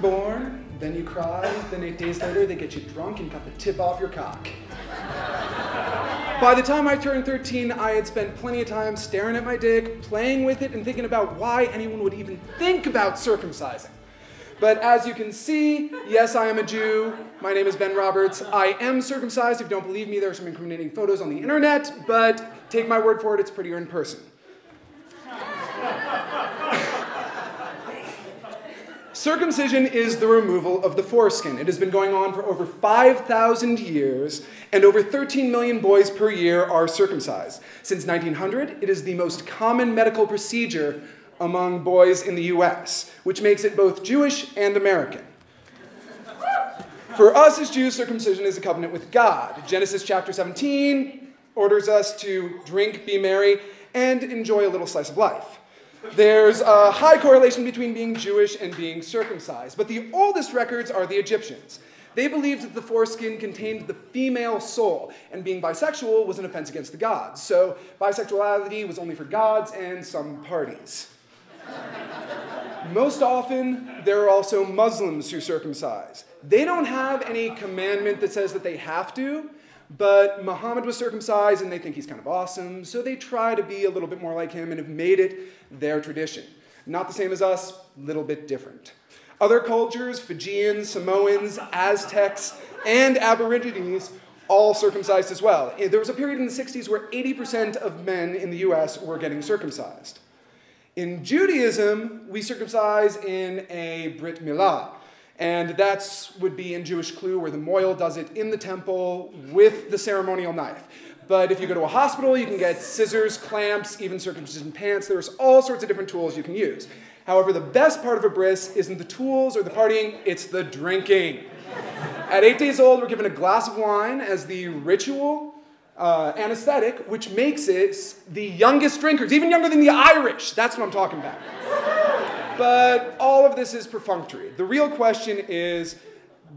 born, then you cry, then 8 days later they get you drunk and cut the tip off your cock. By the time I turned 13, I had spent plenty of time staring at my dick, playing with it, and thinking about why anyone would even think about circumcising. But as you can see, yes, I am a Jew. My name is Ben Roberts. I am circumcised. If you don't believe me, there are some incriminating photos on the internet, but take my word for it, it's prettier in person. Circumcision is the removal of the foreskin. It has been going on for over 5,000 years, and over 13 million boys per year are circumcised. Since 1900, it is the most common medical procedure among boys in the US, which makes it both Jewish and American. For us as Jews, circumcision is a covenant with God. Genesis chapter 17 orders us to drink, be merry, and enjoy a little slice of life. There's a high correlation between being Jewish and being circumcised, but the oldest records are the Egyptians. They believed that the foreskin contained the female soul, and being bisexual was an offense against the gods. So bisexuality was only for gods and some parties. Most often, there are also Muslims who circumcise. They don't have any commandment that says that they have to, but Muhammad was circumcised and they think he's kind of awesome, so they try to be a little bit more like him and have made it their tradition. Not the same as us, a little bit different. Other cultures, Fijians, Samoans, Aztecs, and Aborigines all circumcised as well. There was a period in the 60s where 80% of men in the US were getting circumcised. In Judaism, we circumcise in a Brit Milah. And that would be in Jewish Clue, where the moil does it in the temple with the ceremonial knife. But if you go to a hospital, you can get scissors, clamps, even circumcision pants. There's all sorts of different tools you can use. However, the best part of a bris isn't the tools or the partying, it's the drinking. At 8 days old, we're given a glass of wine as the ritual anesthetic, which makes it the youngest drinkers, even younger than the Irish. That's what I'm talking about. But all of this is perfunctory. The real question is,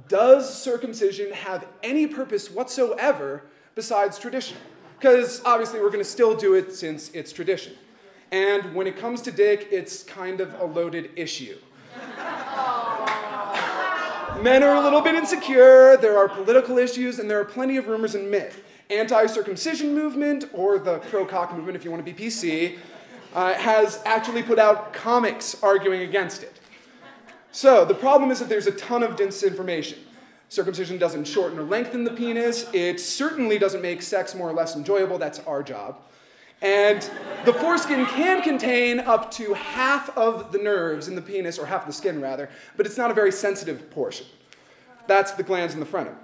does circumcision have any purpose whatsoever besides tradition? Because obviously we're going to still do it since it's tradition. And when it comes to dick, it's kind of a loaded issue. Men are a little bit insecure, there are political issues, and there are plenty of rumors and myth. Anti-circumcision movement, or the pro-cock movement if you want to be PC, has actually put out comics arguing against it. So the problem is that there's a ton of disinformation. Circumcision doesn't shorten or lengthen the penis. It certainly doesn't make sex more or less enjoyable. That's our job. And the foreskin can contain up to half of the nerves in the penis, or half of the skin rather, but it's not a very sensitive portion. That's the glands in the frenum.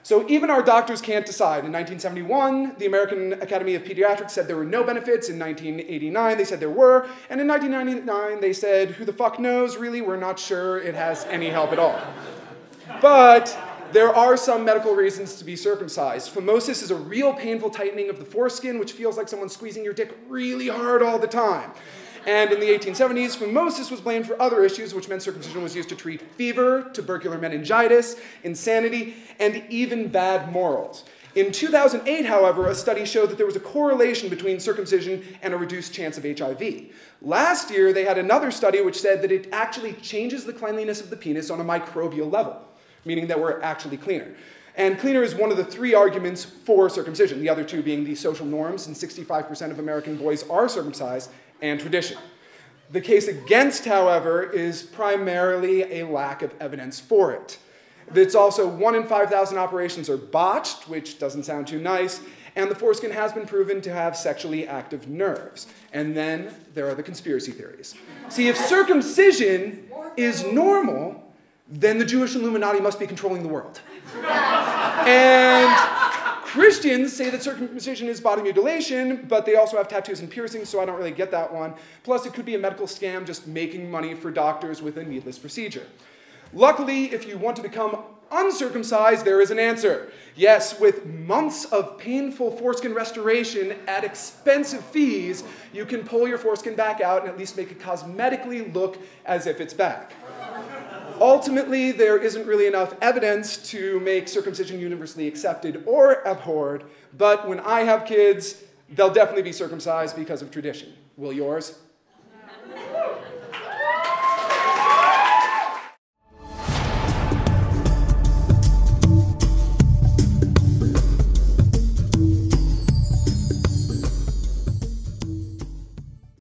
So even our doctors can't decide. In 1971, the American Academy of Pediatrics said there were no benefits. In 1989, they said there were. And in 1999, they said, who the fuck knows, really? We're not sure it has any help at all. But there are some medical reasons to be circumcised. Phimosis is a real painful tightening of the foreskin, which feels like someone squeezing your dick really hard all the time. And in the 1870s, phimosis was blamed for other issues, which meant circumcision was used to treat fever, tubercular meningitis, insanity, and even bad morals. In 2008, however, a study showed that there was a correlation between circumcision and a reduced chance of HIV. Last year, they had another study which said that it actually changes the cleanliness of the penis on a microbial level, meaning that we're actually cleaner. And cleaner is one of the 3 arguments for circumcision, the other 2 being the social norms, and 65% of American boys are circumcised, and tradition. The case against, however, is primarily a lack of evidence for it. It's also 1 in 5,000 operations are botched, which doesn't sound too nice, and the foreskin has been proven to have sexually active nerves. And then there are the conspiracy theories. See, if circumcision is normal, then the Jewish Illuminati must be controlling the world. And Christians say that circumcision is body mutilation, but they also have tattoos and piercings, so I don't really get that one. Plus, it could be a medical scam just making money for doctors with a needless procedure. Luckily, if you want to become uncircumcised, there is an answer. Yes, with months of painful foreskin restoration at expensive fees, you can pull your foreskin back out and at least make it cosmetically look as if it's back. Ultimately, there isn't really enough evidence to make circumcision universally accepted or abhorred, but when I have kids, they'll definitely be circumcised because of tradition. Will yours?